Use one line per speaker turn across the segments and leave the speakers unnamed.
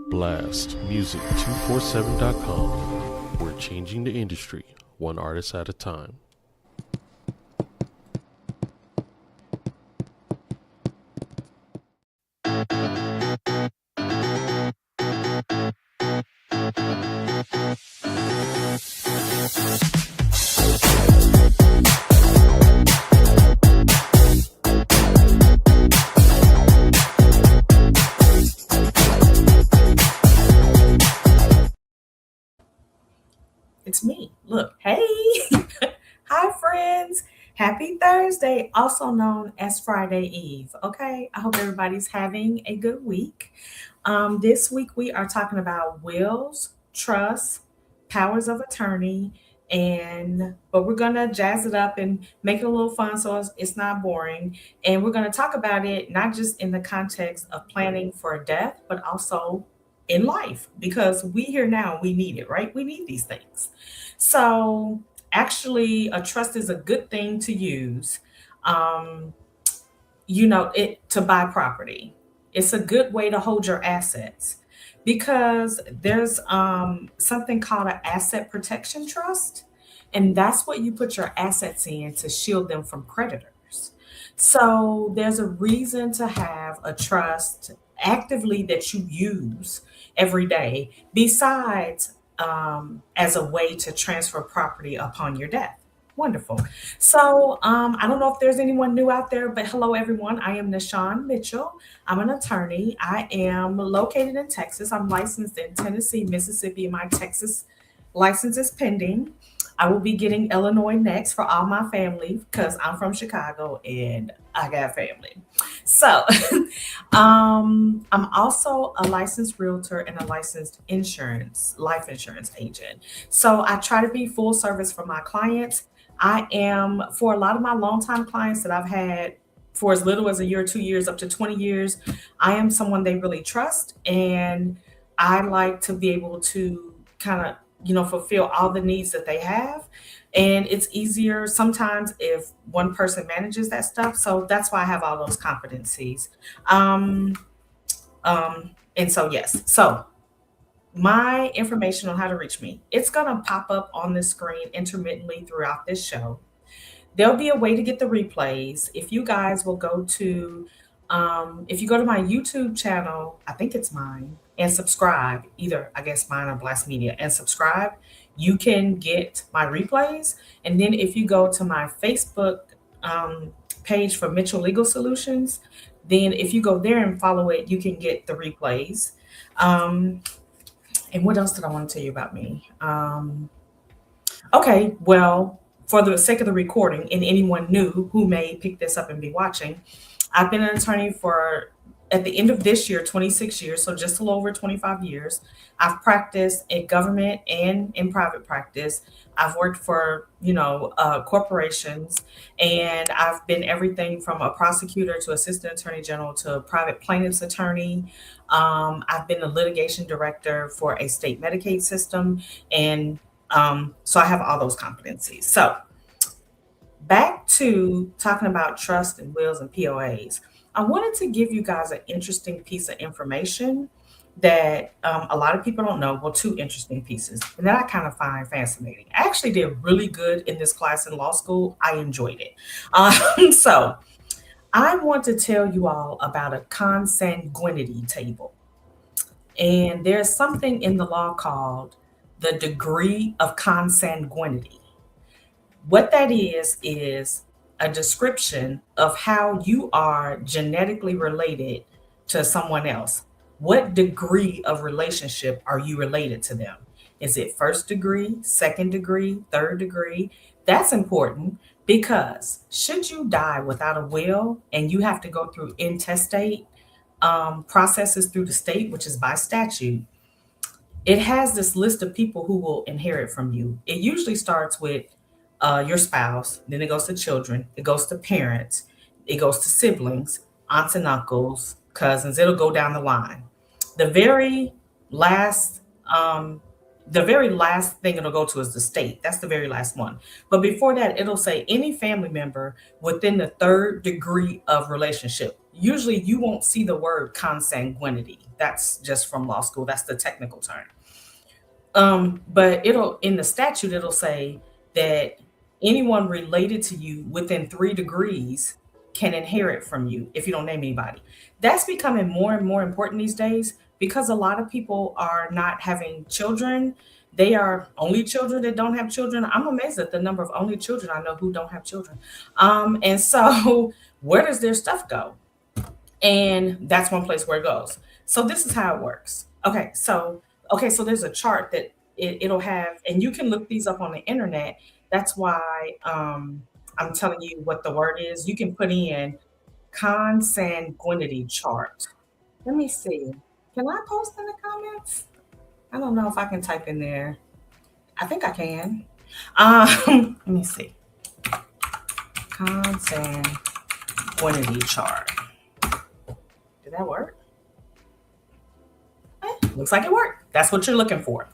blastmusic247.com. We're changing the industry, one artist at a time.
It's me. Look, hey. Hi, friends. Happy Thursday, also known as Friday Eve. Okay, I hope everybody's having a good week. This week we are talking about wills, trust, powers of attorney, but we're gonna jazz it up and make it a little fun so it's not boring. And we're gonna talk about it not just in the context of planning for death, but also in life because we here now, we need it, right? We need these things. So actually, a trust is a good thing to use. Um, it to buy property. It's a good way to hold your assets because there's something called an asset protection trust, and that's what you put your assets in to shield them from creditors. So there's a reason to have a trust actively that you use every day, besides as a way to transfer property upon your death. Wonderful. So I don't know if there's anyone new out there, but hello, everyone. I am Nichon Mitchell. I'm an attorney. I am located in Texas. I'm licensed in Tennessee, Mississippi, and my Texas license is pending. I will be getting Illinois next for all my family because I'm from Chicago and I got family. So I'm also a licensed realtor and a licensed life insurance agent. So I try to be full service for my clients. I am, for a lot of my longtime clients that I've had for as little as a year, 2 years, up to 20 years, I am someone they really trust. And I like to be able to kind of, fulfill all the needs that they have. And it's easier sometimes if one person manages that stuff. So that's why I have all those competencies. Um, and so, yes. So my information on how to reach me, it's going to pop up on the screen intermittently throughout this show. There'll be a way to get the replays. If you guys will if you go to my YouTube channel, I think it's mine, and subscribe, either I guess mine or Blast Media, and subscribe, you can get my replays. And then if you go to my Facebook page for Mitchell Legal Solutions, then if you go there and follow it, you can get the replays. And what else did I want to tell you about me? Okay, well, for the sake of the recording and anyone new who may pick this up and be watching, I've been an attorney for, at the end of this year, 26 years, so just a little over 25 years. I've practiced in government and in private practice. I've worked for, corporations, and I've been everything from a prosecutor to assistant attorney general to a private plaintiff's attorney. I've been a litigation director for a state Medicaid system, and so I have all those competencies. So back to talking about trust and wills and POAs. I wanted to give you guys an interesting piece of information that a lot of people don't know. Well, two interesting pieces, and that I kind of find fascinating. I actually did really good in this class in law school. I enjoyed it. So I want to tell you all about a consanguinity table. And there's something in the law called the degree of consanguinity. What that is a description of how you are genetically related to someone else. What degree of relationship are you related to them? Is it first degree, second degree, third degree? That's important because should you die without a will and you have to go through intestate processes through the state, which is by statute, it has this list of people who will inherit from you. It usually starts with your spouse, then it goes to children, it goes to parents, it goes to siblings, aunts and uncles, cousins. It'll go down the line. The very last, the very last thing it'll go to is the state. That's the very last one. But before that, it'll say any family member within the third degree of relationship. usually you won't see the word consanguinity. That's just from law school. That's the technical term. But it'll in the statute it'll say that anyone related to you within 3 degrees can inherit from you if you don't name anybody. That's becoming more and more important these days because a lot of people are not having children. They are only children that don't have children. I'm amazed at the number of only children I know who don't have children. And so where does their stuff go? And that's one place where it goes. So this is how it works. Okay, so there's a chart that it'll have, and you can look these up on the internet. That's why I'm telling you what the word is. You can put in consanguinity chart. Let me see. Can I post in the comments? I don't know if I can type in there. I think I can. Let me see. Consanguinity chart. Did that work? Looks like it worked. That's what you're looking for.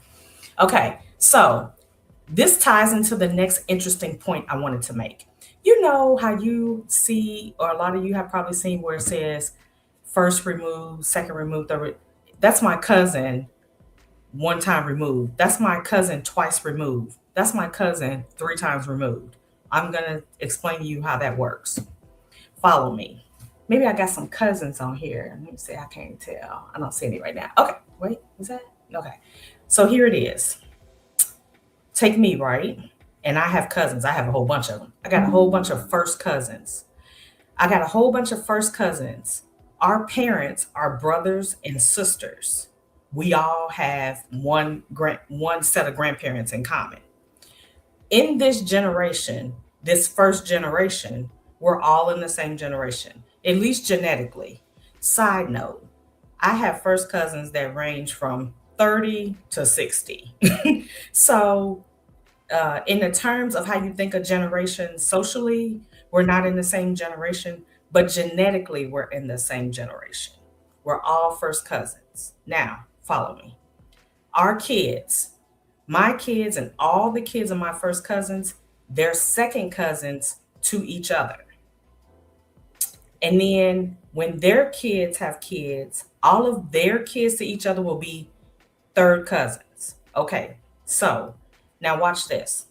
Okay, so this ties into the next interesting point I wanted to make. You know how you see, or a lot of you have probably seen where it says first removed, second removed, third. That's my cousin, one time removed. That's my cousin, twice removed. That's my cousin, 3 times removed. I'm going to explain to you how that works. Follow me. Maybe I got some cousins on here. Let me see. I can't tell. I don't see any right now. Okay. Wait. Is that? Okay. So here it is. Take me, right? And I have cousins. I have a whole bunch of them. I got a whole bunch of first cousins. Our parents are brothers and sisters. We all have one set of grandparents in common. In this generation, this first generation, we're all in the same generation, at least genetically. Side note, I have first cousins that range from 30 to 60. So, in the terms of how you think of generation socially, we're not in the same generation, but genetically, we're in the same generation. We're all first cousins. Now, follow me. Our kids, my kids, and all the kids of my first cousins, they're second cousins to each other. And then when their kids have kids, all of their kids to each other will be third cousins. Okay, so now watch this.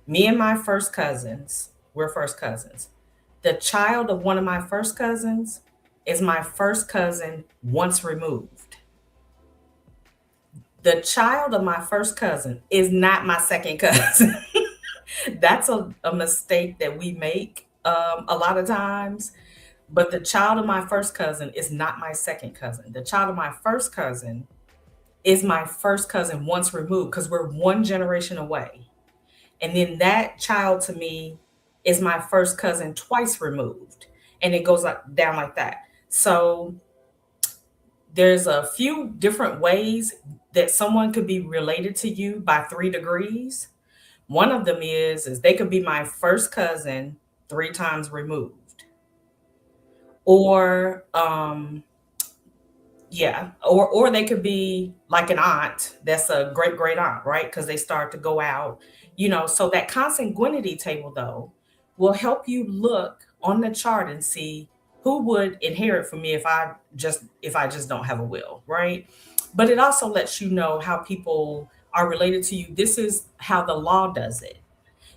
Me and my first cousins, we're first cousins. The child of one of my first cousins is my first cousin once removed. The child of my first cousin is not my second cousin. That's a mistake that we make a lot of times. But the child of my first cousin is not my second cousin. The child of my first cousin is my first cousin once removed because we're one generation away. And then that child to me is my first cousin twice removed. And it goes down like that. So there's a few different ways that someone could be related to you by 3 degrees. One of them is they could be my first cousin 3 times removed. Or or they could be like an aunt that's a great great aunt, right? Because they start to go out, so that consanguinity table though will help you look on the chart and see who would inherit from me if I just don't have a will, right? But it also lets you know how people are related to you. This is how the law does it.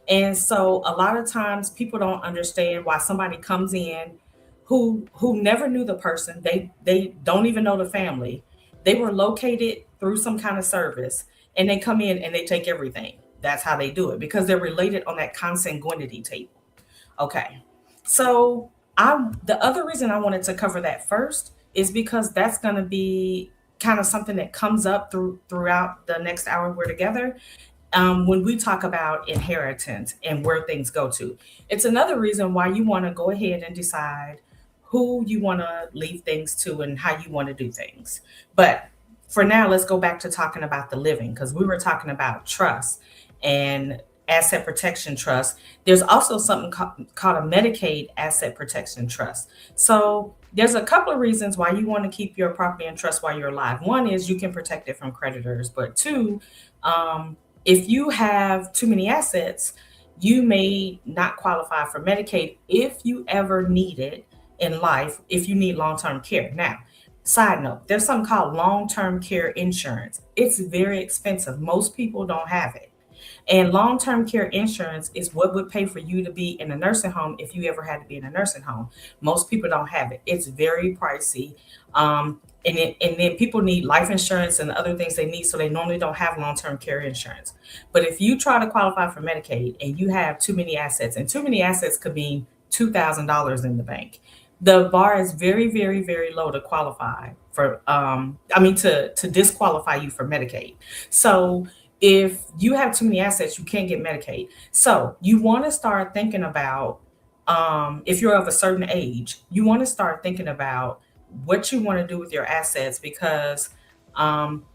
And so a lot of times people don't understand why somebody comes in who never knew the person. They don't even know the family. They were located through some kind of service and they come in and they take everything. That's how they do it because they're related on that consanguinity table. Okay. So the other reason I wanted to cover that first is because that's going to be kind of something that comes up throughout the next hour we're together when we talk about inheritance and where things go to. It's another reason why you want to go ahead and decide who you want to leave things to and how you want to do things. But for now, let's go back to talking about the living because we were talking about trust and asset protection trust. There's also something called a Medicaid asset protection trust. So there's a couple of reasons why you want to keep your property in trust while you're alive. One is you can protect it from creditors, but two, if you have too many assets, you may not qualify for Medicaid if you ever need it in life if you need long-term care. Now, side note, there's something called long-term care insurance. It's very expensive. Most people don't have it. And long term care insurance is what would pay for you to be in a nursing home if you ever had to be in a nursing home. Most people don't have it. It's very pricey. And then people need life insurance and other things they need, so they normally don't have long term care insurance. But if you try to qualify for Medicaid and you have too many assets, and too many assets could mean $2,000 in the bank, the bar is very, very, very low to qualify for. To disqualify you for Medicaid. So if you have too many assets, you can't get Medicaid. So you want to start thinking about, if you're of a certain age, you want to start thinking about what you want to do with your assets, because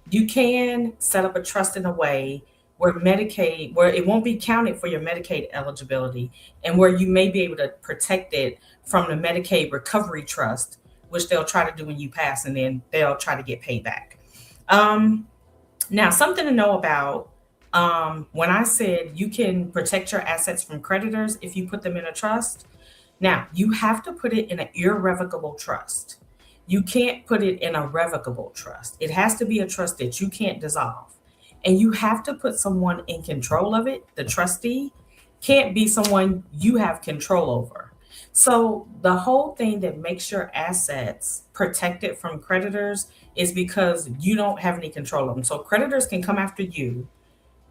you can set up a trust in a way where it won't be counted for your Medicaid eligibility, and where you may be able to protect it from the Medicaid recovery trust, which they'll try to do when you pass, and then they'll try to get paid back. Um, Now, something to know about, when I said you can protect your assets from creditors if you put them in a trust, now you have to put it in an irrevocable trust. You can't put it in a revocable trust. It has to be a trust that you can't dissolve. And you have to put someone in control of it. The trustee can't be someone you have control over. So the whole thing that makes your assets protected from creditors is because you don't have any control of them. So creditors can come after you,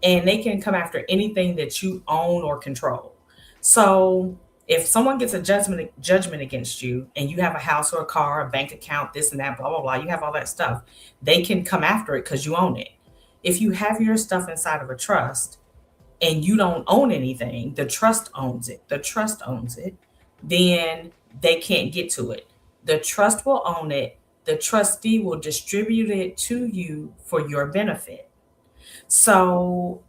and they can come after anything that you own or control. So if someone gets a judgment against you, and you have a house or a car, a bank account, this and that, blah blah blah, you have all that stuff, they can come after it because you own it. If you have your stuff inside of a trust and you don't own anything, the trust owns it. The trust owns it, then they can't get to it. The trust will own it. The trustee will distribute it to you for your benefit. So,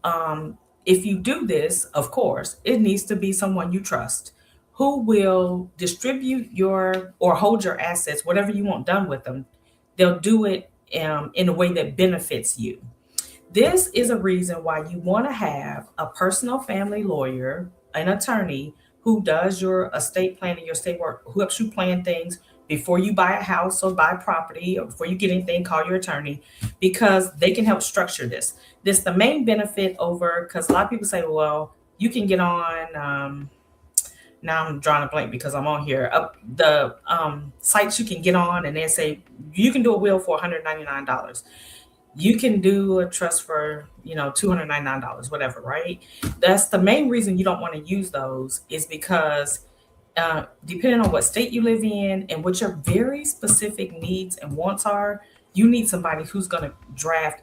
if you do this, of course, it needs to be someone you trust who will distribute your or hold your assets, whatever you want done with them. They'll do it in a way that benefits you. This is a reason why you want to have a personal family lawyer, an attorney who does your estate planning, your estate work, who helps you plan things before you buy a house or buy property, or before you get anything, call your attorney, because they can help structure this. This the main benefit over, because a lot of people say, well, you can get on. Now I'm drawing a blank because I'm on here. The sites you can get on, and they say you can do a will for $199. You can do a trust for $299, whatever, right? That's the main reason you don't want to use those, is because depending on what state you live in and what your very specific needs and wants are, you need somebody who's going to draft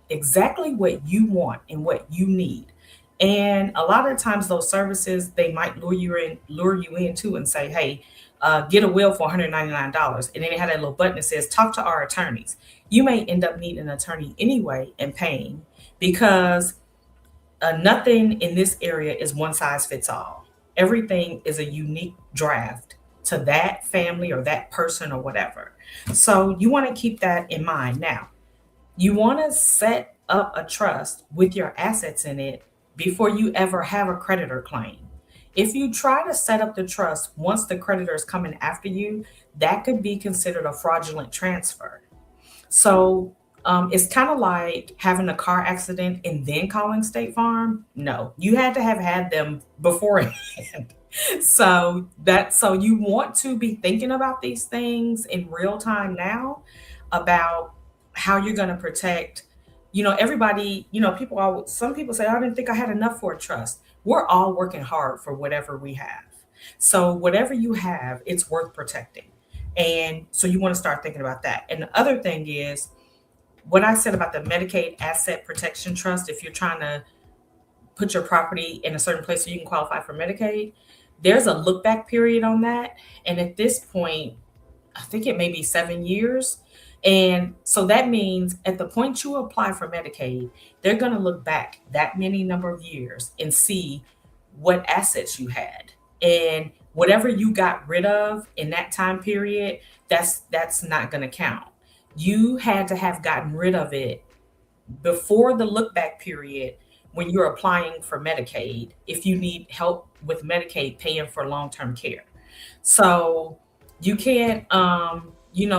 exactly what you want and what you need. And a lot of times those services, they might lure you into and say, hey, get a will for $199. And then they have that little button that says talk to our attorneys. You may end up needing an attorney anyway and paying, because nothing in this area is one size fits all. Everything is a unique draft to that family or that person or whatever. So you want to keep that in mind. Now, you want to set up a trust with your assets in it before you ever have a creditor claim. If you try to set up the trust once the creditor is coming after you, that could be considered a fraudulent transfer. So it's kind of like having a car accident and then calling State Farm. No, you had to have had them beforehand. So you want to be thinking about these things in real time now, about how you're going to protect. Everybody. Some people say, I didn't think I had enough for a trust. We're all working hard for whatever we have. So whatever you have, it's worth protecting. And so you want to start thinking about that. And the other thing is what I said about the Medicaid Asset Protection Trust. If you're trying to put your property in a certain place so you can qualify for Medicaid, there's a look back period on that. And at this point, I think it may be 7 years. And so that means at the point you apply for Medicaid, they're going to look back that many number of years and see what assets you had. And whatever you got rid of in that time period, that's not going to count. You had to have gotten rid of it before the look back period when you're applying for Medicaid, if you need help with Medicaid paying for long term care. So You can't,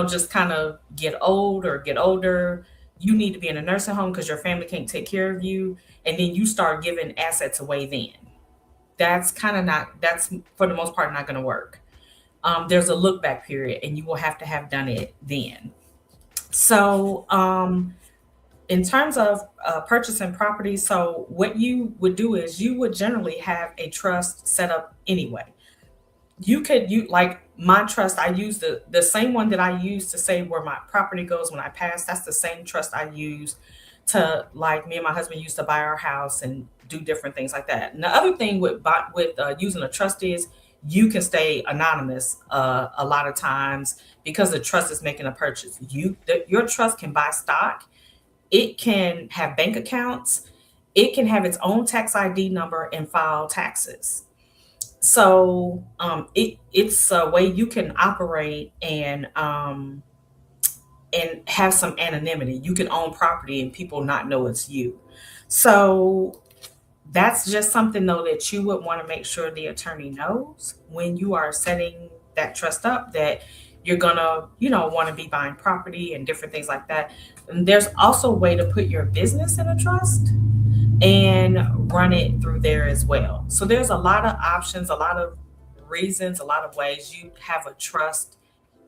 just kind of get old or get older. You need to be in a nursing home because your family can't take care of you. And then you start giving assets away then. That's kind of not, that's for the most part not going to work. There's a look back period and you will have to have done it then. So, in terms of purchasing property, so what you would do is you would generally have a trust set up anyway. You like my trust, I use the same one that I use to say where my property goes when I pass. That's the same trust I use to, like, me and my husband used to buy our house and do different things like that. And the other thing with using a trust is you can stay anonymous a lot of times because the trust is making a purchase. Your trust can buy stock, it can have bank accounts, it can have its own tax ID number and file taxes. So it's a way you can operate and have some anonymity. You can own property and people not know it's you. So that's just something though that you would want to make sure the attorney knows when you are setting that trust up, that you're gonna, want to be buying property and different things like that. And there's also a way to put your business in a trust and run it through there as well. So there's a lot of options, a lot of reasons, a lot of ways you have a trust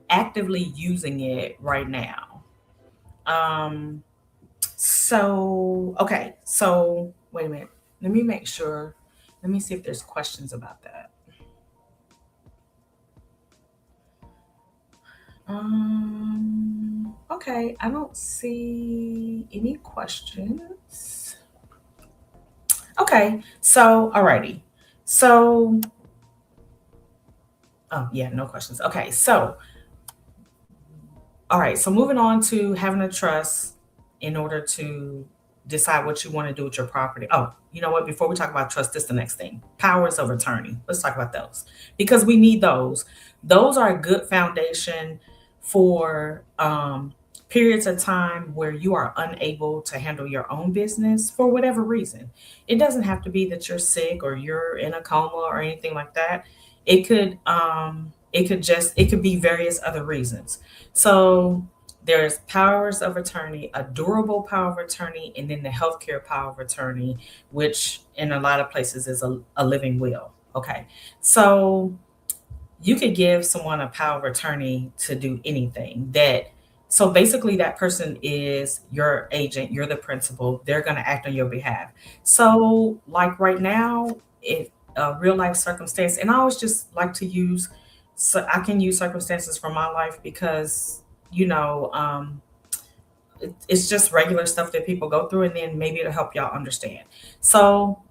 actively using it right now. Um, so, okay. So, wait a minute. Let me make sure. Let me see if there's questions about that. Okay. I don't see any questions. Okay. So, alrighty. So, oh, yeah, no questions. Okay. So, all right. So, moving on to having a trust in order to decide what you want to do with your property. Oh, you know what? Before we talk about trust, this is the next thing: powers of attorney. Let's talk about those because we need those. Those are a good foundation for periods of time where you are unable to handle your own business for whatever reason. It doesn't have to be that you're sick or you're in a coma or anything like that. It could be various other reasons. So there's powers of attorney, a durable power of attorney, and then the healthcare power of attorney, which in a lot of places is a living will. Okay. So you could give someone a power of attorney to do anything that, so basically that person is your agent, you're the principal, they're going to act on your behalf. So like right now, it a real life circumstance, and I always just like to use, so I can use circumstances from my life because you know it's just regular stuff that people go through, and then maybe it'll help y'all understand. So,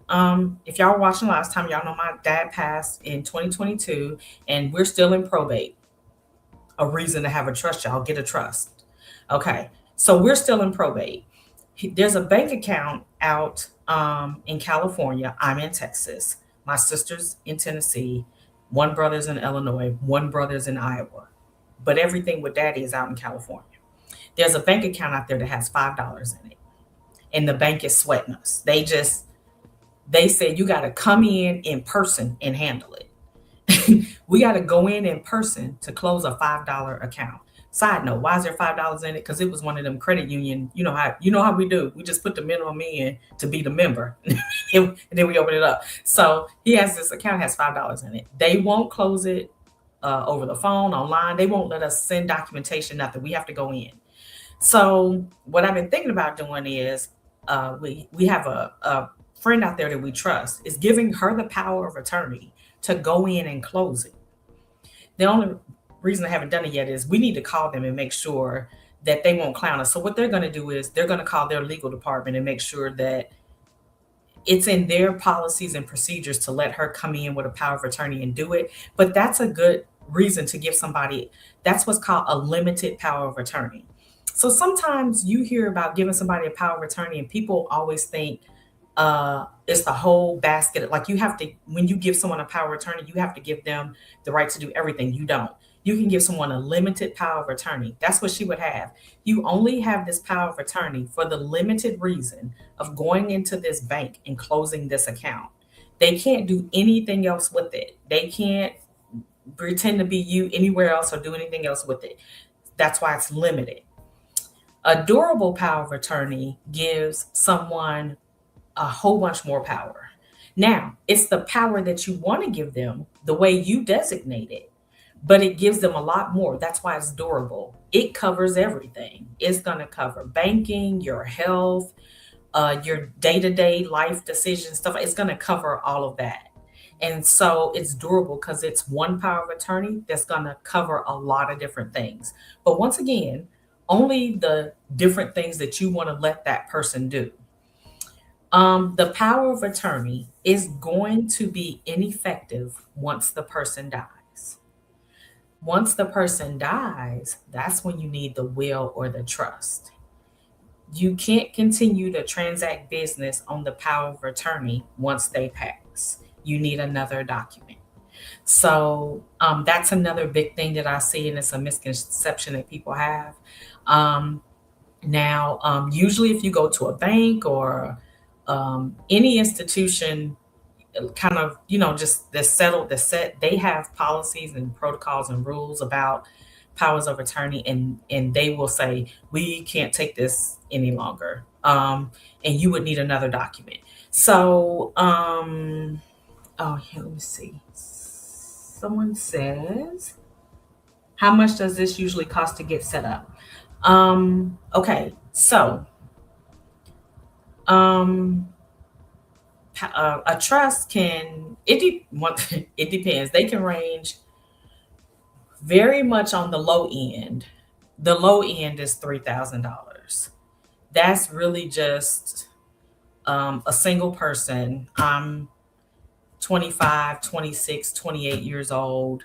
if y'all were watching last time, y'all know my dad passed in 2022, and we're still in probate. A reason to have a trust, y'all get a trust. Okay, so we're still in probate. There's a bank account out in California. I'm in Texas. My sister's in Tennessee. One brother's in Illinois. One brother's in Iowa. But everything with daddy is out in California. There's a bank account out there that has $5 in it, and the bank is sweating us. They said you got to come in person and handle it. We got to go in person to close a $5 account. Side note, why is there $5 in it? Because it was one of them credit union. You know how we do. We just put the minimum in to be the member, and then we open it up. So he has this account, has $5 in it. They won't close it over the phone, online. They won't let us send documentation, nothing. We have to go in. So what I've been thinking about doing is we have a friend out there that we trust, is giving her the power of attorney to go in and close it. The only reason I haven't done it yet is we need to call them and make sure that they won't clown us. So what they're going to do is they're going to call their legal department and make sure that it's in their policies and procedures to let her come in with a power of attorney and do it. But that's a good reason to give somebody, that's what's called a limited power of attorney. So sometimes you hear about giving somebody a power of attorney and people always think it's the whole basket. Like, you have to, when you give someone a power of attorney, you have to give them the right to do everything. You don't. You can give someone a limited power of attorney. That's what she would have. You only have this power of attorney for the limited reason of going into this bank and closing this account. They can't do anything else with it. They can't pretend to be you anywhere else or do anything else with it. That's why it's limited. A durable power of attorney gives someone a whole bunch more power. Now, it's the power that you want to give them the way you designate it, but it gives them a lot more. That's why it's durable. It covers everything. It's going to cover banking, your health, your day to day life decisions, stuff. It's going to cover all of that. And so it's durable because it's one power of attorney that's going to cover a lot of different things. But once again, only the different things that you want to let that person do. The power of attorney is going to be ineffective once the person dies. Once the person dies, that's when you need the will or the trust. You can't continue to transact business on the power of attorney once they pass. You need another document. So that's another big thing that I see, and it's a misconception that people have. Um, Usually, if you go to a bank or any institution, kind of, just the settled, the set, they have policies and protocols and rules about powers of attorney, and they will say we can't take this any longer, and you would need another document. So, oh, here, let me see. Someone says, how much does this usually cost to get set up? Okay, so um, a trust it depends. They can range very much on the low end. The low end is $3,000. That's really just a single person. I'm 25, 26, 28 years old.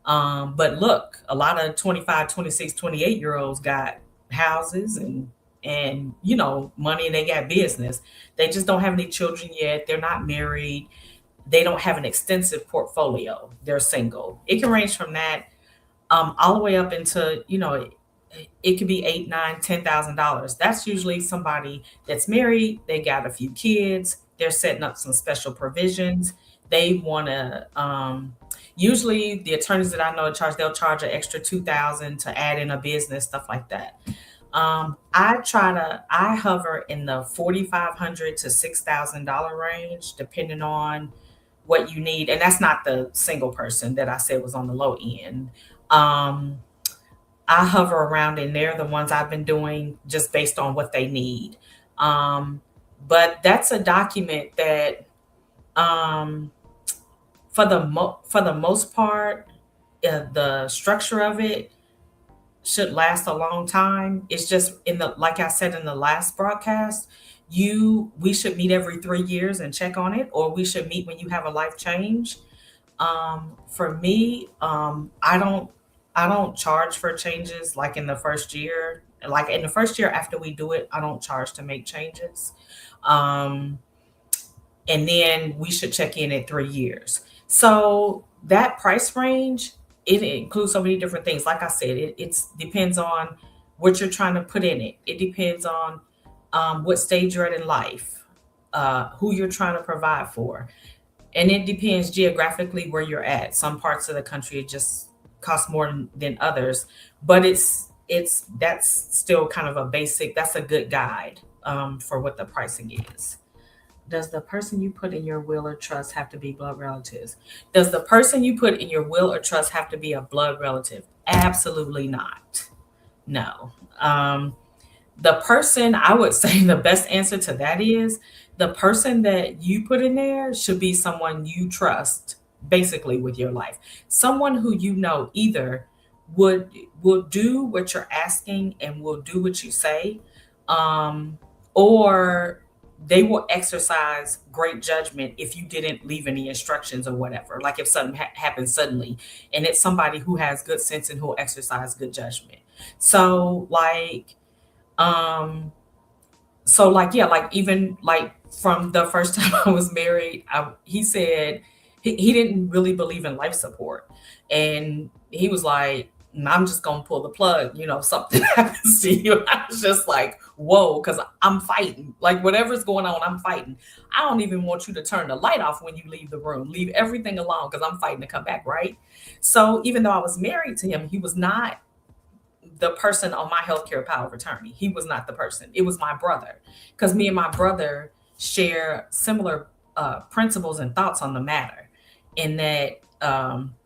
But look, a lot of 25, 26, 28 year olds got houses and money, and they got business. They just don't have any children yet. They're not married. They don't have an extensive portfolio. They're single. It can range from that all the way up into, it could be eight, nine, $10,000. That's usually somebody that's married. They got a few kids. They're setting up some special provisions. They want to. Usually, the attorneys that I know they'll charge an extra 2,000 to add in a business, stuff like that. I hover in the 4,500 to $6,000 range, depending on what you need, and that's not the single person that I said was on the low end. Um, I hover around in there, the ones I've been doing just based on what they need. Um, but that's a document that, um, for the most part, the structure of it should last a long time. It's just in the like I said in the last broadcast, you we should meet every 3 years and check on it, or we should meet when you have a life change. For me, I don't charge for changes like in the first year. Like in the first year after we do it, I don't charge to make changes. Um, and then we should check in at 3 years. So that price range, it includes so many different things. Like I said, it's depends on what you're trying to put in it. It depends on what stage you're at in life, who you're trying to provide for, and it depends geographically where you're at. Some parts of the country it just costs more than others, but it's that's still kind of a basic. That's a good guide for what the pricing is. Does the person you put in your will or trust have to be blood relatives? Does the person you put in your will or trust have to be a blood relative? Absolutely not. No. Um, the person, I would say the best answer to that is the person that you put in there should be someone you trust basically with your life. Someone who either would will do what you're asking and will do what you say, um, or they will exercise great judgment if you didn't leave any instructions or whatever. Like if something happens suddenly, and it's somebody who has good sense and who will exercise good judgment. So um, yeah, like even like from the first time I was married, he said he didn't really believe in life support, and he was like, I'm just gonna pull the plug, something happens to you. I was just like, whoa, because I'm fighting. Like whatever's going on, I'm fighting. I don't even want you to turn the light off when you leave the room. Leave everything alone because I'm fighting to come back, right? So even though I was married to him, he was not the person on my healthcare power of attorney. He was not the person. It was my brother. Because me and my brother share similar principles and thoughts on the matter. In that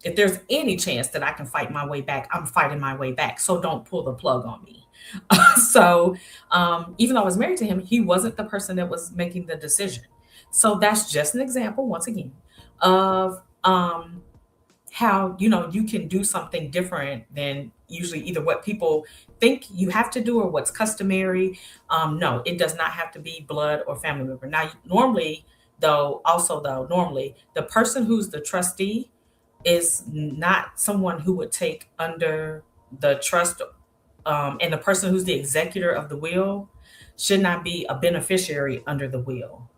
if there's any chance that I can fight my way back, I'm fighting my way back. So don't pull the plug on me. So even though I was married to him, he wasn't the person that was making the decision. So that's just an example, once again, of how you can do something different than usually either what people think you have to do or what's customary. No, it does not have to be blood or family member. Now normally normally the person who's the trustee is not someone who would take under the trust, and the person who's the executor of the will should not be a beneficiary under the will.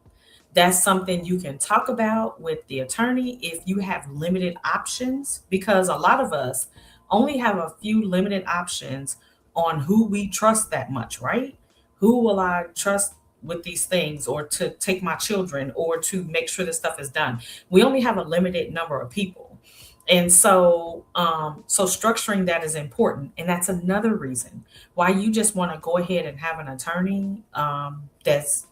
That's something you can talk about with the attorney if you have limited options, because a lot of us only have a few limited options on who we trust that much, right? Who will I trust with these things, or to take my children, or to make sure this stuff is done? We only have a limited number of people. And so structuring that is important. And that's another reason why you just want to go ahead and have an attorney that's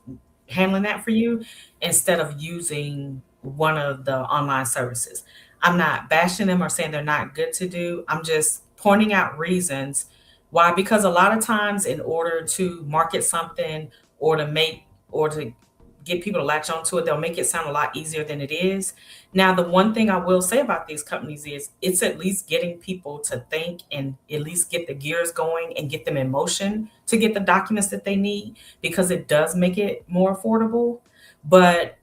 handling that for you instead of using one of the online services. I'm not bashing them or saying they're not good to do. I'm just pointing out reasons why, because a lot of times in order to market something, or to get people to latch onto it, they'll make it sound a lot easier than it is. Now, the one thing I will say about these companies is it's at least getting people to think and at least get the gears going and get them in motion to get the documents that they need, because it does make it more affordable. But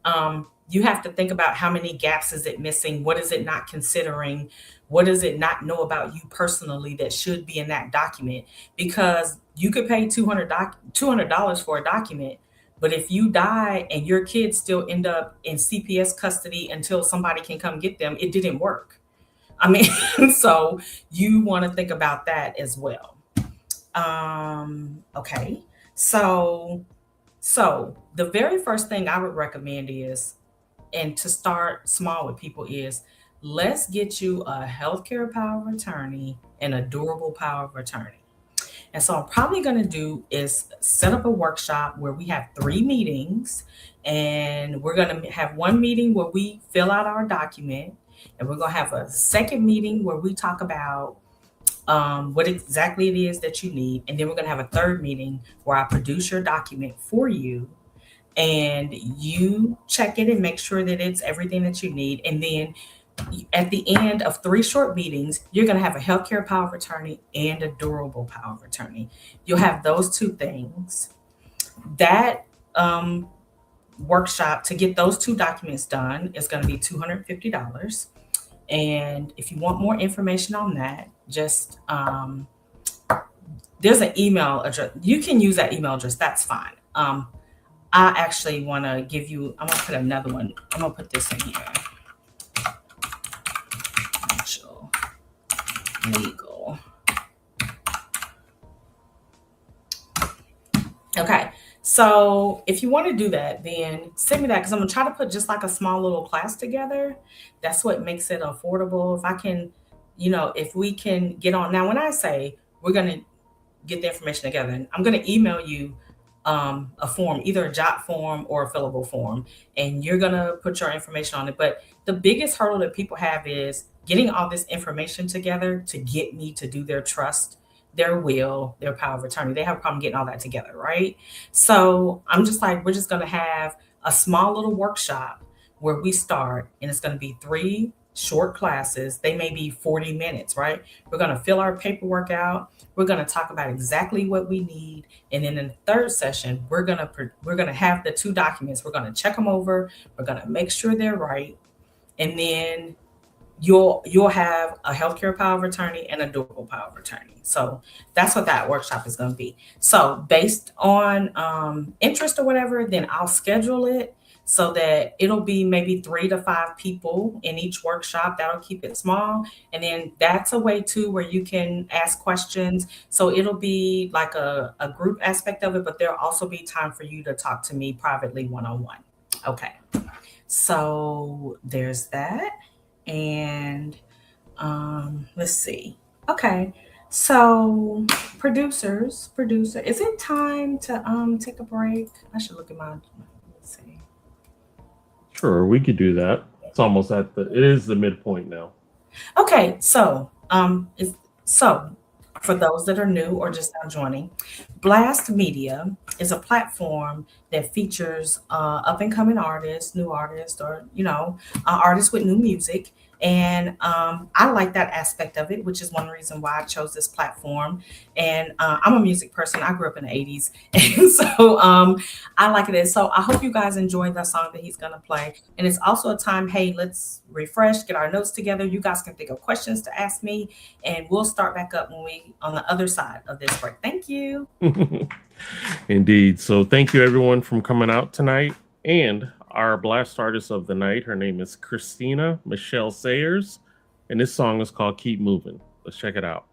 you have to think about how many gaps is it missing? What is it not considering? What does it not know about you personally that should be in that document? Because you could pay $200 for a document, but if you die and your kids still end up in CPS custody until somebody can come get them, it didn't work. I mean, so you want to think about that as well. Okay. So the very first thing I would recommend is, and to start small with people, is let's get you a healthcare power of attorney and a durable power of attorney. And so I'm probably going to do is set up a workshop where we have 3 meetings, and we're going to have one meeting where we fill out our document, and we're going to have a second meeting where we talk about what exactly it is that you need. And then we're going to have a third meeting where I produce your document for you, and you check it and make sure that it's everything that you need. And then at the end of 3 short meetings, you're going to have a healthcare power of attorney and a durable power of attorney. You'll have those 2 things. That workshop to get those 2 documents done is going to be $250. And if you want more information on that, just there's an email address. You can use that email address. That's fine. I actually want to give you, I'm going to put another one. I'm going to put this in here. Legal. Okay. So if you want to do that, then send me that, because I'm going to try to put just like a small little class together. That's what makes it affordable. If I can, if we can get on. Now, when I say we're going to get the information together, and I'm going to email you a form, either a jot form or a fillable form, and you're going to put your information on it. But the biggest hurdle that people have is getting all this information together to get me to do their trust, their will, their power of attorney. They have a problem getting all that together, right? So I'm just like, we're just going to have a small little workshop where we start, and it's going to be 3 short classes. They may be 40 minutes, right? We're going to fill our paperwork out. We're going to talk about exactly what we need. And then in the 3rd session, we're going to have the 2 documents. We're going to check them over. We're going to make sure they're right. And then you'll have a healthcare power of attorney and a durable power of attorney. So that's what that workshop is going to be. So based on interest or whatever, then I'll schedule it so that it'll be maybe 3 to 5 people in each workshop. That'll keep it small. And then that's a way too where you can ask questions. So it'll be like a group aspect of it, but there'll also be time for you to talk to me privately one-on-one. Okay. So there's that. And let's see. Okay. So producer, is it time to take a break? I should look at my, let's see.
Sure, we could do that. It's almost it is the midpoint now.
Okay, so for those that are new or just now joining, Blast Media is a platform that features up and coming artists, new artists, or artists with new music. And I like that aspect of it, which is one reason why I chose this platform. And I'm a music person. I grew up in the 80s. And so I like it. So I hope you guys enjoy the song that he's going to play. And it's also a time, hey, let's refresh, get our notes together. You guys can think of questions to ask me. And we'll start back up when we on the other side of this break. Thank you.
Indeed. So thank you, everyone, for coming out tonight. And our blast artist of the night, her name is Christina Michelle Sayers, and this song is called Keep Moving. Let's check it out.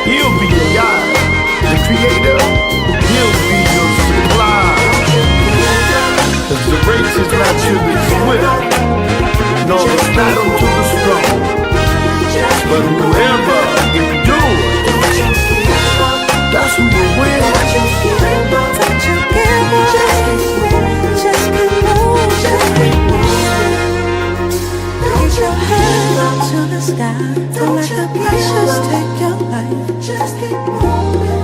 He'll be your God. creator, he'll be your supply. Cause the race is not to the swift, nor the battle to the strong, but whoever endures, that's who will win.
Reach your hand up to the sky. Don't let the pressures take your life. Just keep moving.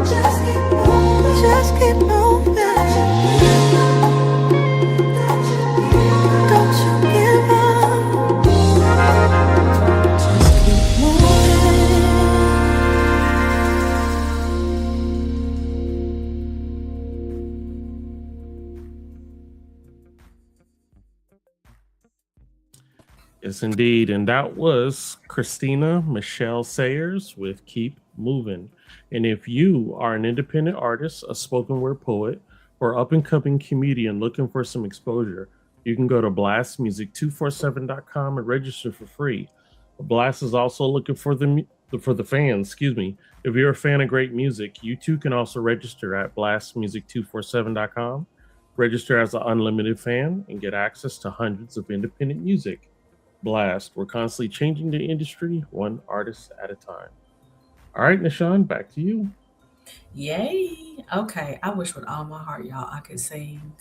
Just keep moving. Just keep moving. Don't you give up. Just keep moving.
Yes, indeed. And that was Christina Michelle Sayers with Keep Moving. And if you are an independent artist, a spoken word poet, or up and coming comedian looking for some exposure, you can go to blastmusic247.com and register for free. Blast is also looking for the fans, excuse me. If you're a fan of great music, you too can also register at blastmusic247.com. Register as an unlimited fan and get access to hundreds of independent music. Blast, we're constantly changing the industry one artist at a time. All right, Nichon, back to you.
Yay. Okay. I wish with all my heart, y'all, I could sing.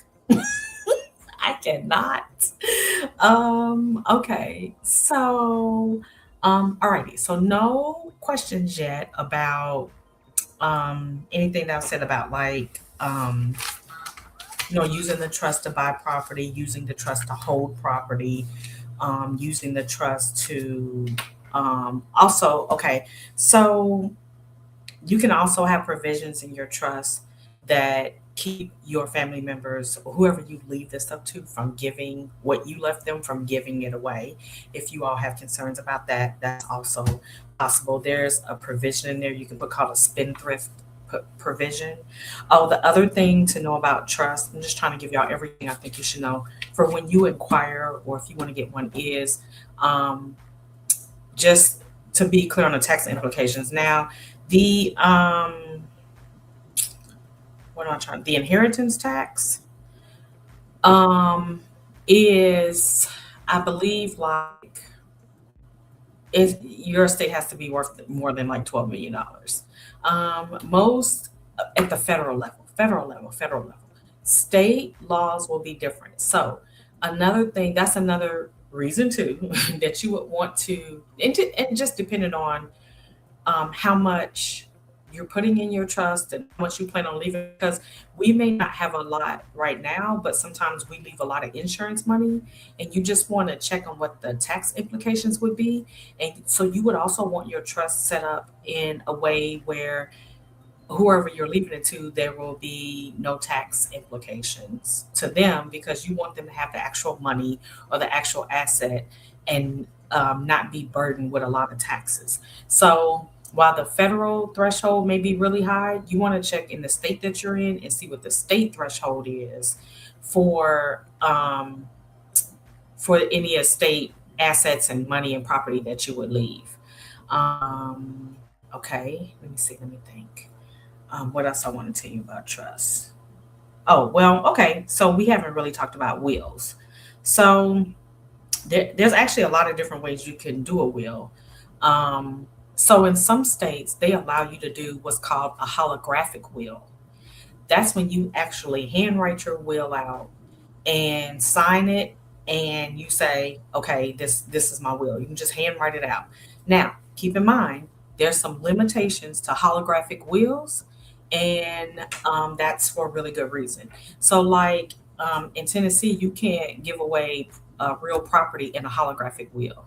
I cannot. Okay. So alrighty. So no questions yet about anything that I said about like using the trust to buy property, using the trust to hold property, using the trust to also, okay, so you can also have provisions in your trust that keep your family members or whoever you leave this stuff to from giving what you left them from giving it away. If you all have concerns about that, that's also possible. There's a provision in there you can put called a spendthrift provision. Oh, the other thing to know about trust, I'm just trying to give y'all everything I think you should know for when you inquire or if you want to get one is just to be clear on the tax implications. Now, the the inheritance tax is, I believe, like your estate has to be worth more than like $12 million. Most at the federal level. State laws will be different. So another thing, that's another reason too that you would want to, and just depending on how much you're putting in your trust and how much you plan on leaving, because we may not have a lot right now, but sometimes we leave a lot of insurance money and you just want to check on what the tax implications would be. And so you would also want your trust set up in a way where whoever you're leaving it to, there will be no tax implications to them because you want them to have the actual money or the actual asset and not be burdened with a lot of taxes. So while the federal threshold may be really high, you want to check in the state that you're in and see what the state threshold is for any estate assets and money and property that you would leave. Okay, let me see. Let me think. What else I want to tell you about trust? Oh, well, okay. So we haven't really talked about wills. So there's actually a lot of different ways you can do a will. So in some states, they allow you to do what's called a holographic will. That's when you actually handwrite your will out and sign it, and you say, okay, this is my will. You can just handwrite it out. Now, keep in mind, there's some limitations to holographic wills, and that's for a really good reason. So, like in Tennessee, you can't give away real property in a holographic will.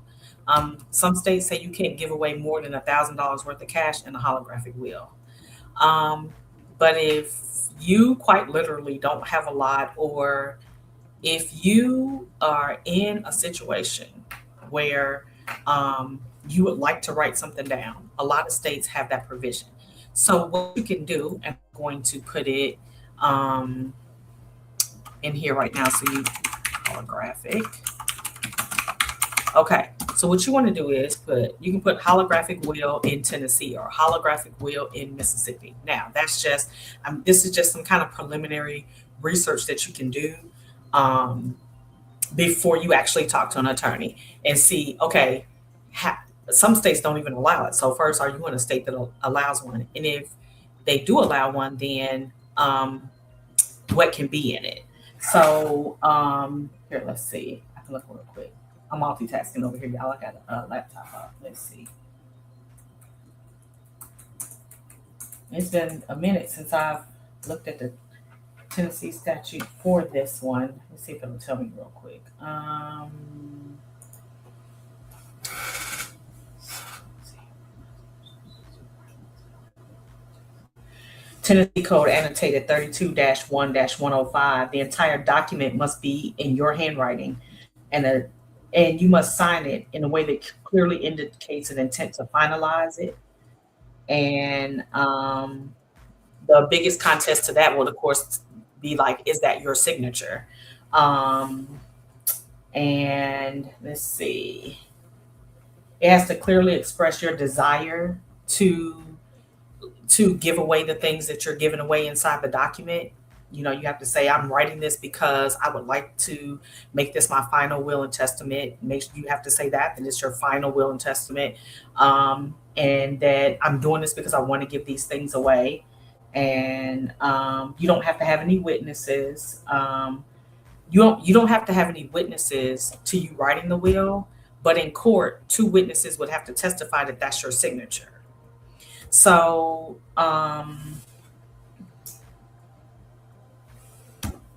Some states say you can't give away more than $1,000 worth of cash in a holographic will. But if you quite literally don't have a lot, or if you are in a situation where you would like to write something down, a lot of states have that provision. So what you can do, and I'm going to put it in here right now, so you holographic. Okay, So what you want to do is you can put holographic will in Tennessee or holographic will in Mississippi. Now that's just this is just some kind of preliminary research that you can do um, before you actually talk to an attorney and see, okay, some states don't even allow it. So first, are you in a state that allows one? And if they do allow one, then what can be in it? So here, let's see. I can look real quick. I'm multitasking over here, y'all. I got a laptop up. Let's see. It's been a minute since I've looked at the Tennessee statute for this one. Let's see if it'll tell me real quick. Tennessee Code annotated 32-1-105. The entire document must be in your handwriting, and you must sign it in a way that clearly indicates an intent to finalize it. And the biggest contest to that will, of course, be like, is that your signature? And let's see. It has to clearly express your desire to give away the things that you're giving away inside the document. You have to say, I'm writing this because I would like to make this my final will and testament. You have to say that it's your final will and testament. And that I'm doing this because I want to give these things away. And you don't have to have any witnesses. You don't have to have any witnesses to you writing the will, but in court, 2 witnesses would have to testify that that's your signature. So,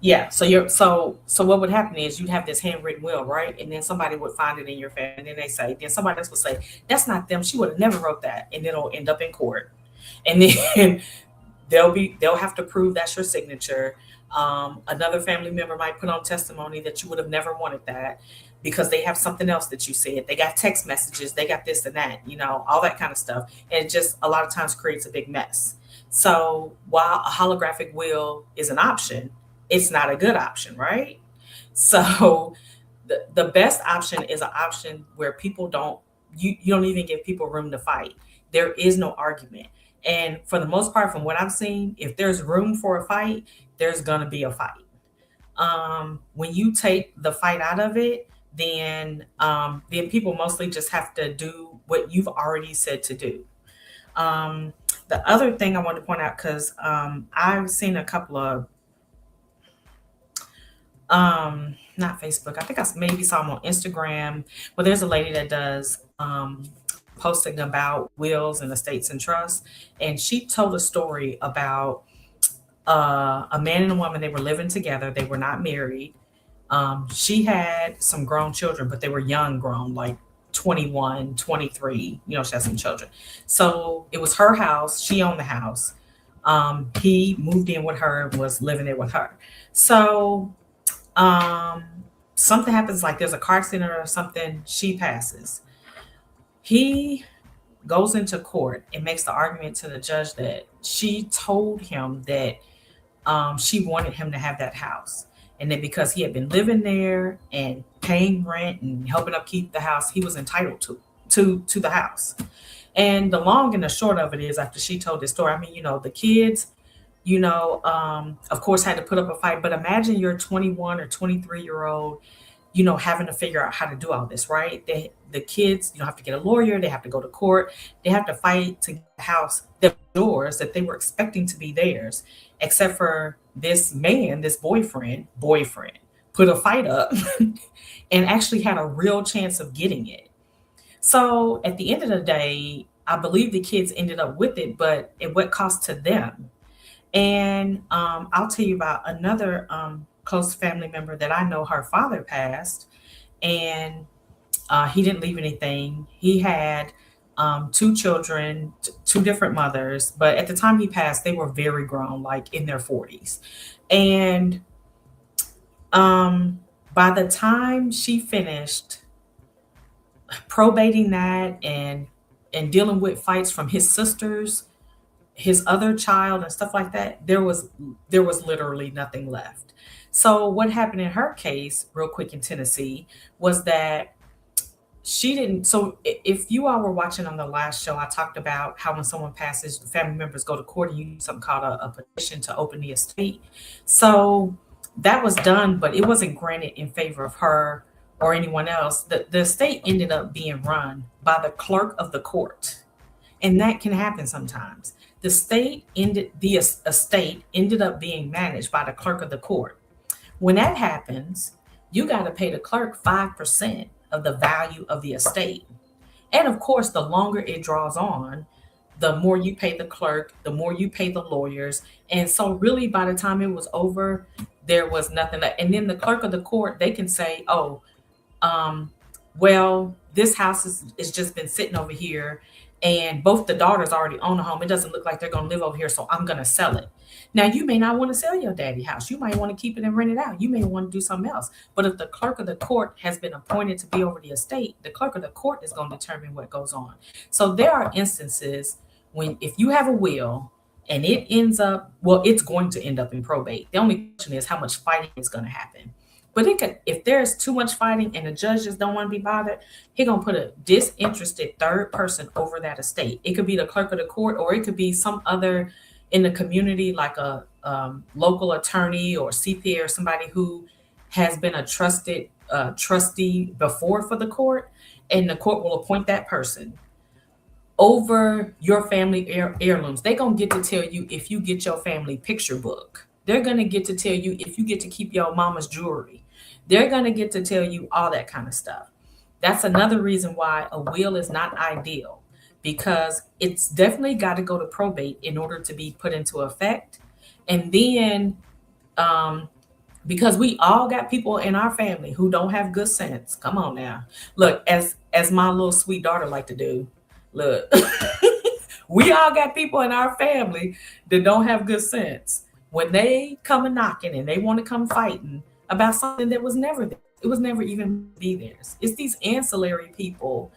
yeah. So what would happen is you'd have this handwritten will, right? And then somebody would find it in your family, and then somebody else would say, that's not them. She would have never wrote that. And it'll end up in court. And then they'll have to prove that's your signature. Another family member might put on testimony that you would have never wanted that because they have something else that you said. They got text messages, they got this and that, all that kind of stuff. And it just a lot of times creates a big mess. So while a holographic will is an option, it's not a good option, right? So the best option is an option where people you don't even give people room to fight. There is no argument. And for the most part, from what I've seen, if there's room for a fight, there's going to be a fight. When you take the fight out of it, then people mostly just have to do what you've already said to do. The other thing I want to point out, because I've seen a couple of, not Facebook, I think I maybe saw them on Instagram, but there's a lady that does posting about wills and estates and trusts. And she told a story about a man and a woman. They were living together. They were not married. She had some grown children, but they were young grown, like 21, 23. She had some children. So it was her house. She owned the house. He moved in with her and was living there with her. So something happens, like there's a car accident or something. She passes. He goes into court and makes the argument to the judge that she told him that she wanted him to have that house, and that because he had been living there and paying rent and helping upkeep the house, he was entitled to the house. And the long and the short of it is, after she told this story, the kids, of course, had to put up a fight. But imagine you're 21 or 23-year-old, having to figure out how to do all this, right? The kids, have to get a lawyer. They have to go to court. They have to fight to get the house, the doors that they were expecting to be theirs, except for this man, this boyfriend, put a fight up and actually had a real chance of getting it. So at the end of the day, I believe the kids ended up with it, but at what cost to them? And I'll tell you about another close family member that I know. Her father passed, and he didn't leave anything. He had 2 children, 2 different mothers, but at the time he passed, they were very grown, like in their 40s. And by the time she finished probating that and dealing with fights from his sisters, his other child, and stuff like that, there was literally nothing left. So what happened in her case, real quick, in Tennessee, was that she didn't. So if you all were watching on the last show, I talked about how when someone passes, family members go to court and you do something called a petition to open the estate. So that was done, but it wasn't granted in favor of her or anyone else. The estate ended up being run by the clerk of the court. And that can happen sometimes. The estate ended up being managed by the clerk of the court. When that happens, you got to pay the clerk 5% of the value of the estate. And of course, the longer it draws on, the more you pay the clerk, the more you pay the lawyers. And so really by the time it was over, there was nothing left. And then the clerk of the court, they can say, oh, well, this house is just been sitting over here and both the daughters already own a home. It doesn't look like they're going to live over here, so I'm going to sell it. Now, you may not want to sell your daddy house. You might want to keep it and rent it out. You may want to do something else. But if the clerk of the court has been appointed to be over the estate, the clerk of the court is going to determine what goes on. So there are instances when if you have a will and it ends up, well, it's going to end up in probate. The only question is how much fighting is going to happen. But it could, if there's too much fighting and the judges don't want to be bothered, he's going to put a disinterested third person over that estate. It could be the clerk of the court, or it could be some other in the community, like a local attorney or CPA or somebody who has been a trusted trustee before for the court, and the court will appoint that person over your family heirlooms. They're going to get to tell you if you get your family picture book. They're going to get to tell you if you get to keep your mama's jewelry. They're going to get to tell you all that kind of stuff. That's another reason why a will is not ideal, because it's definitely got to go to probate in order to be put into effect. And then because we all got people in our family who don't have good sense. Come on now. Look, as my little sweet daughter like to do, look, we all got people in our family that don't have good sense. When they come a knocking and they want to come fighting about something that was never there, it was never even be theirs. It's these ancillary people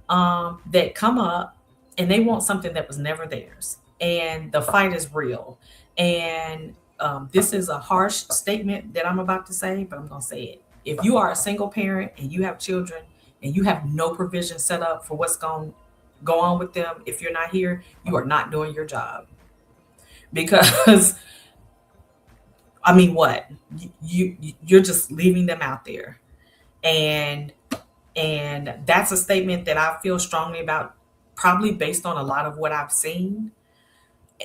that come up and they want something that was never theirs. And the fight is real. And this is a harsh statement that I'm about to say, but I'm going to say it. If you are a single parent and you have children and you have no provision set up for what's going to go on with them, if you're not here, you are not doing your job. Because I mean, what? You're just leaving them out there. And that's a statement that I feel strongly about, probably based on a lot of what I've seen.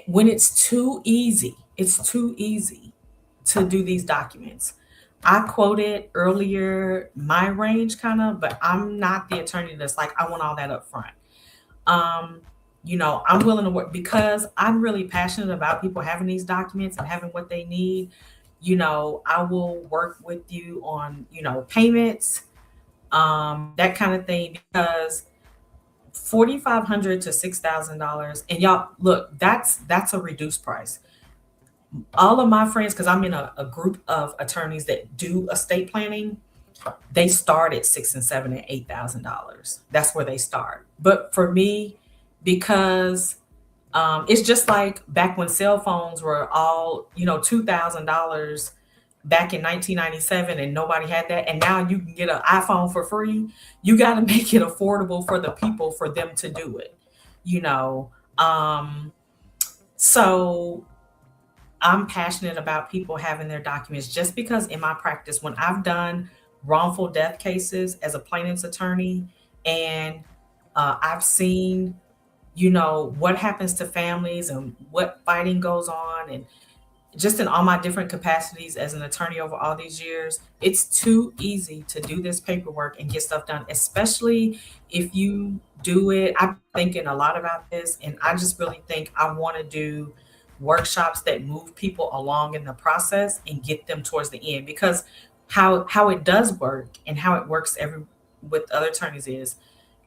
When it's too easy to do these documents. I quoted earlier my range kind of, but I'm not the attorney that's like, I want all that up front. I'm willing to work because I'm really passionate about people having these documents and having what they need. I will work with you on, payments, that kind of thing, because $4,500 to $6,000, and y'all look, that's a reduced price. All of my friends, because I'm in a group of attorneys that do estate planning, they start at $6,000 and $7,000 and $8,000. That's where they start. But for me, because it's just like back when cell phones were all, $2,000 back in 1997 and nobody had that. And now you can get an iPhone for free. You got to make it affordable for the people for them to do it, So I'm passionate about people having their documents, just because in my practice, when I've done wrongful death cases as a plaintiff's attorney, and I've seen what happens to families and what fighting goes on, and just in all my different capacities as an attorney over all these years, it's too easy to do this paperwork and get stuff done, especially if you do it. I'm thinking a lot about this, and I just really think I want to do workshops that move people along in the process and get them towards the end, because how it does work and how it works with other attorneys is,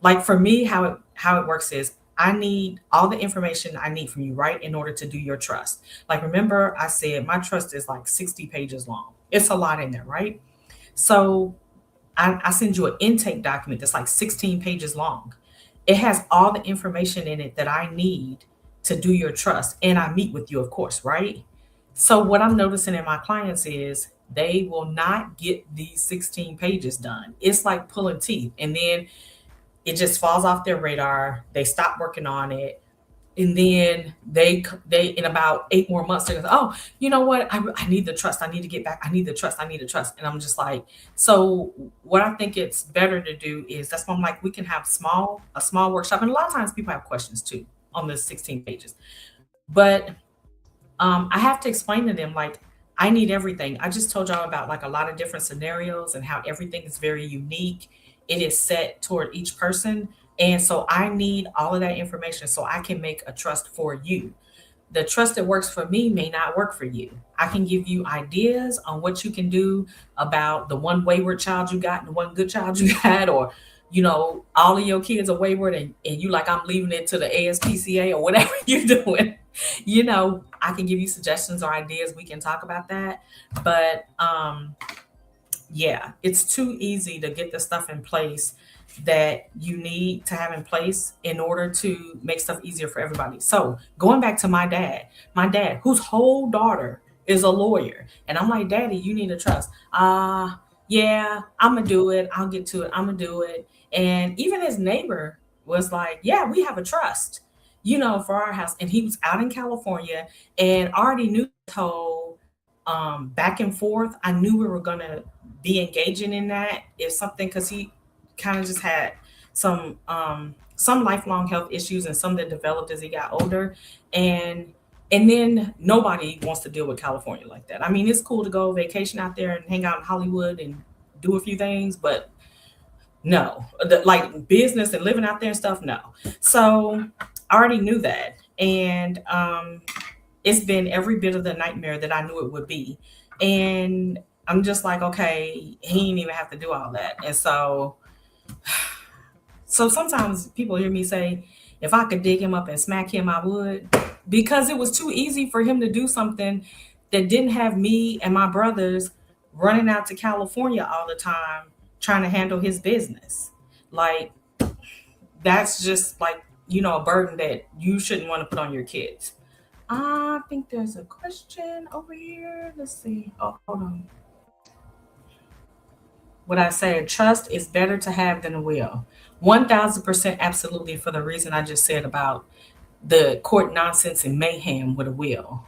like, for me, how it works is, I need all the information I need from you, right, in order to do your trust. Like, remember I said my trust is like 60 pages long. It's a lot in there, right? So I send you an intake document that's like 16 pages long. It has all the information in it that I need to do your trust. And I meet with you, of course, right? So what I'm noticing in my clients is they will not get these 16 pages done. It's like pulling teeth. And then it just falls off their radar. They stop working on it. And then they in about 8 more months, they go, oh, you know what? I need the trust. I need to get back. I need the trust. I need the trust. And I'm just like, so what I think it's better to do is, that's why I'm like, we can have a small workshop. And a lot of times people have questions too on the 16 pages. But I have to explain to them, like, I need everything. I just told y'all about like a lot of different scenarios and how everything is very unique. It is set toward each person. And so I need all of that information so I can make a trust for you. The trust that works for me may not work for you. I can give you ideas on what you can do about the one wayward child you got and the one good child you had, or, you know, all of your kids are wayward and you like, I'm leaving it to the ASPCA or whatever you're doing. You know, I can give you suggestions or ideas. We can talk about that. But yeah, it's too easy to get the stuff in place that you need to have in place in order to make stuff easier for everybody. So going back to my dad, whose whole daughter is a lawyer. And I'm like, Daddy, you need to trust. Yeah, I'm gonna do it. I'll get to it. I'm gonna do it. And even his neighbor was like, yeah, we have a trust, you know, for our house. And he was out in California and already knew this whole back and forth. I knew we were gonna be engaging in that if something, because he kind of just had some lifelong health issues and some that developed as he got older. And then nobody wants to deal with California like that. I mean, it's cool to go vacation out there and hang out in Hollywood and do a few things, but no, like business and living out there and stuff, no. So I already knew that. And it's been every bit of the nightmare that I knew it would be. And I'm just like, okay, he didn't even have to do all that. And so sometimes people hear me say, if I could dig him up and smack him, I would, because it was too easy for him to do something that didn't have me and my brothers running out to California all the time trying to handle his business. Like, that's just like, you know, a burden that you shouldn't want to put on your kids. I think there's a question over here. Let's see. Oh, hold on. What I said, trust is better to have than a will. 1000% absolutely, for the reason I just said about the court nonsense and mayhem with a will.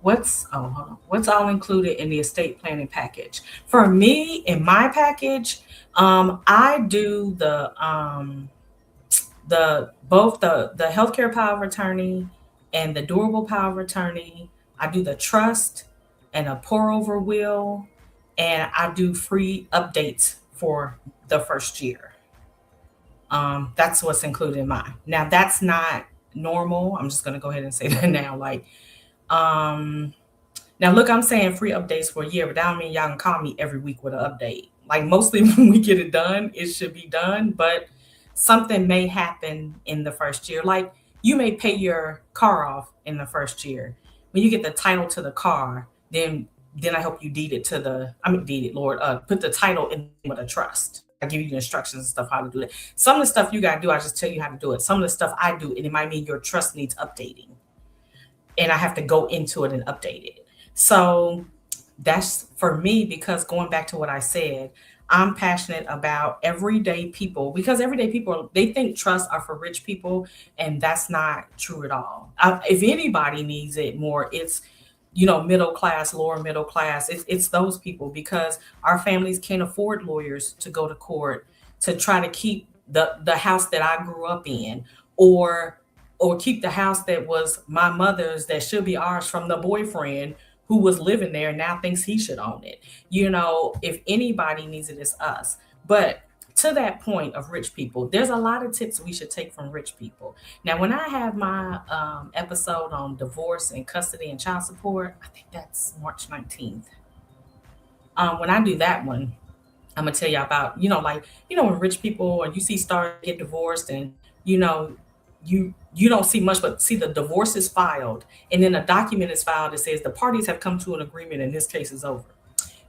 What's all included in the estate planning package? For me, in my package, I do both the healthcare power of attorney and the durable power of attorney. I do the trust and a pour over will, and I do free updates for the first year. That's what's included in mine. Now, that's not normal. I'm just going to go ahead and say that now. Like, now look, I'm saying free updates for a year, but that don't mean y'all can call me every week with an update. Like, mostly when we get it done, it should be done, but something may happen in the first year. Like, you may pay your car off in the first year. When you get the title to the car, then I help you put the title in with a trust. I give you the instructions and stuff how to do it. Some of the stuff you got to do, I just tell you how to do it. Some of the stuff I do, and it might mean your trust needs updating. And I have to go into it and update it. So that's for me, because going back to what I said, I'm passionate about everyday people, because everyday people, they think trusts are for rich people, and that's not true at all. If anybody needs it more, it's, you know, middle class, lower middle class. It's those people, because our families can't afford lawyers to go to court to try to keep the house that I grew up in, or keep the house that was my mother's that should be ours from the boyfriend who was living there and now thinks he should own it. You know, if anybody needs it, it's us. But to that point of rich people, there's a lot of tips we should take from rich people. Now, when I have my episode on divorce and custody and child support, I think that's March 19th. When I do that one, I'm going to tell you about, you know, like, you know, when rich people, or you see stars get divorced, and, you know, you don't see much, but see the divorce is filed, and then a document is filed that says the parties have come to an agreement and this case is over.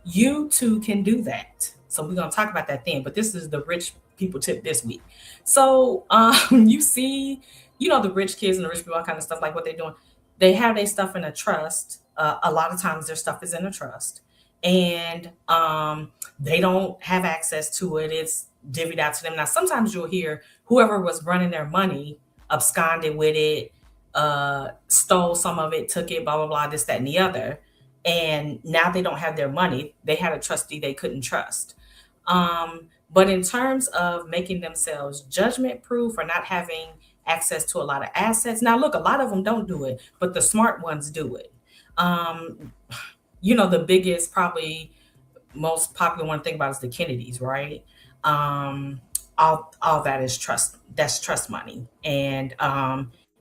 You too can do that. So we're going to talk about that then, but this is the rich people tip this week. So you see, you know, the rich kids and the rich people, all kind of stuff, like what they're doing. They have their stuff in a trust. A lot of times their stuff is in a trust, and they don't have access to it. It's divvied out to them. Now, sometimes you'll hear whoever was running their money absconded with it, stole some of it, took it, blah, blah, blah, this, that, and the other. And now they don't have their money. They had a trustee they couldn't trust. But in terms of making themselves judgment proof or not having access to a lot of assets, now look, a lot of them don't do it, but the smart ones do it. The biggest, probably most popular one to think about is the Kennedys, right? All that is trust. That's trust money, and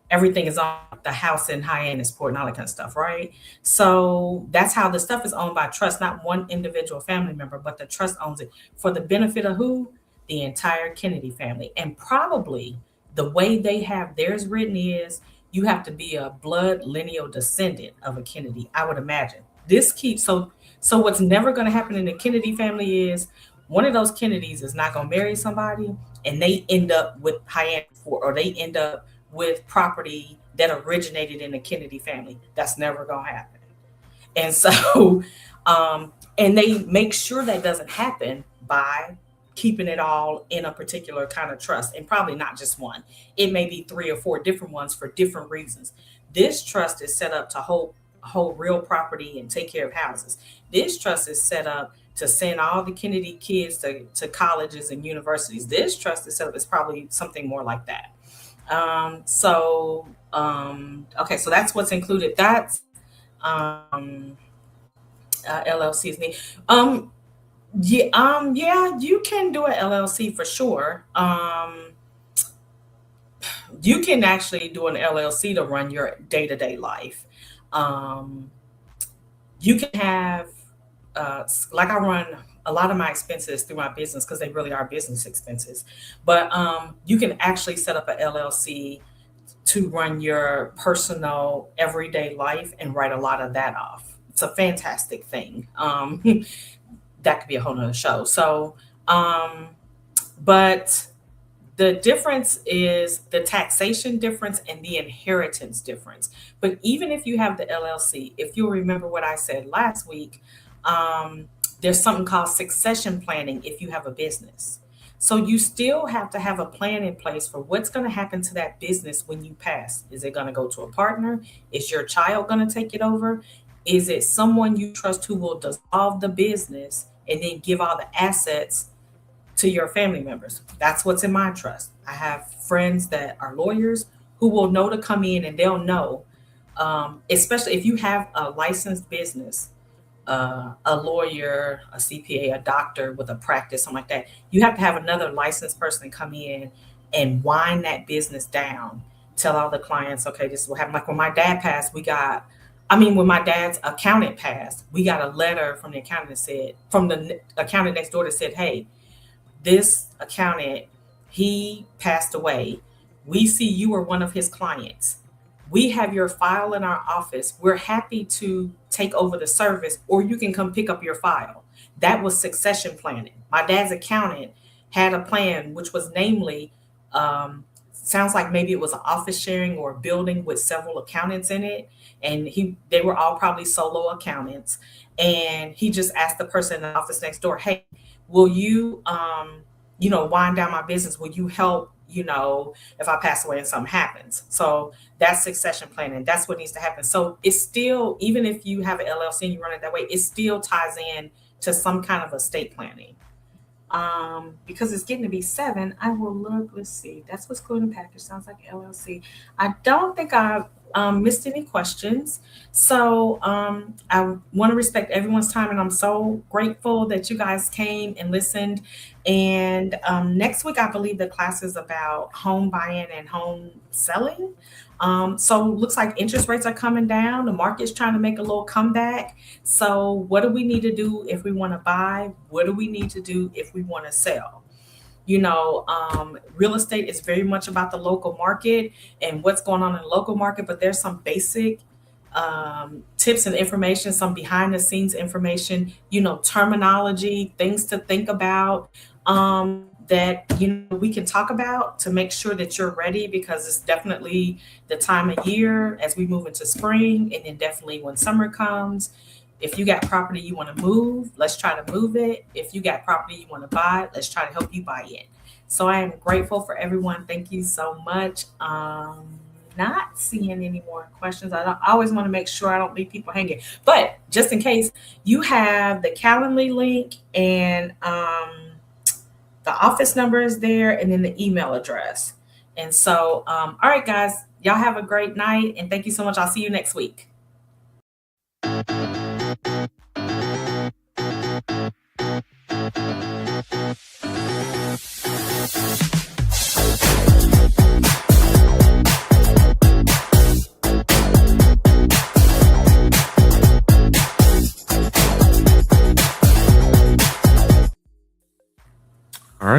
everything is on the house in Hyannisport and all that kind of stuff, right? So that's how the stuff is owned by trust, not one individual family member, but the trust owns it for the benefit of who? The entire Kennedy family. And probably the way they have theirs written is you have to be a blood lineal descendant of a Kennedy, I would imagine. This keeps so what's never going to happen in the Kennedy family is one of those Kennedys is not going to marry somebody and they end up with Hyannisport, or they end up with property that originated in the Kennedy family. That's never going to happen. And so, and they make sure that doesn't happen by keeping it all in a particular kind of trust, and probably not just one. It may be 3 or 4 different ones for different reasons. This trust is set up to hold real property and take care of houses. This trust is set up to send all the Kennedy kids to colleges and universities. This trust is set up as probably something more like that. Okay, so that's what's included. That's LLC's need. Yeah, you can do an LLC for sure. You can actually do an LLC to run your day-to-day life. You can have, like I run a lot of my expenses through my business because they really are business expenses. But you can actually set up an LLC to run your personal everyday life and write a lot of that off. It's a fantastic thing. That could be a whole nother show. So, but the difference is the taxation difference and the inheritance difference. But even if you have the LLC, if you'll remember what I said last week, there's something called succession planning if you have a business. So you still have to have a plan in place for what's going to happen to that business when you pass. Is it going to go to a partner? Is your child going to take it over? Is it someone you trust who will dissolve the business and then give all the assets to your family members? That's what's in my trust. I have friends that are lawyers who will know to come in, and they'll know, especially if you have a licensed business, a lawyer, a CPA, a doctor with a practice, something like that. You have to have another licensed person come in and wind that business down. Tell all the clients, okay, this is what happened. Like when my dad passed, when my dad's accountant passed, we got a letter from the accountant that said, from the accountant next door that said, hey, this accountant, he passed away. We see you were one of his clients. We have your file in our office. We're happy to take over the service, or you can come pick up your file. That was succession planning. My dad's accountant had a plan, which was namely, sounds like maybe it was an office sharing or a building with several accountants in it. And they were all probably solo accountants. And he just asked the person in the office next door, hey, will you, wind down my business? Will you help, if I pass away and something happens? So that's succession planning. That's what needs to happen. So it's still, even if you have an LLC and you run it that way, it still ties in to some kind of estate planning. Because it's getting to be 7, I will look. Let's see. That's what's included in the package. Sounds like LLC. I don't think I missed any questions. So I want to respect everyone's time, and I'm so grateful that you guys came and listened. And next week, I believe the class is about home buying and home selling. So looks like interest rates are coming down. The market's trying to make a little comeback. So what do we need to do if we want to buy? What do we need to do if we want to sell? Real estate is very much about the local market and what's going on in the local market, but there's some basic tips and information, some behind the scenes information, terminology, things to think about, that we can talk about to make sure that you're ready, because it's definitely the time of year as we move into spring, and then definitely when summer comes, If you got property you want to move, let's try to move it. If you got property you want to buy, let's try to help you buy it. So I am grateful for everyone. Thank you so much. Not seeing any more questions. I always want to make sure I don't leave people hanging. But just in case, you have the Calendly link and the office number is there, and then the email address. And so, all right, guys, y'all have a great night. And thank you so much. I'll see you next week.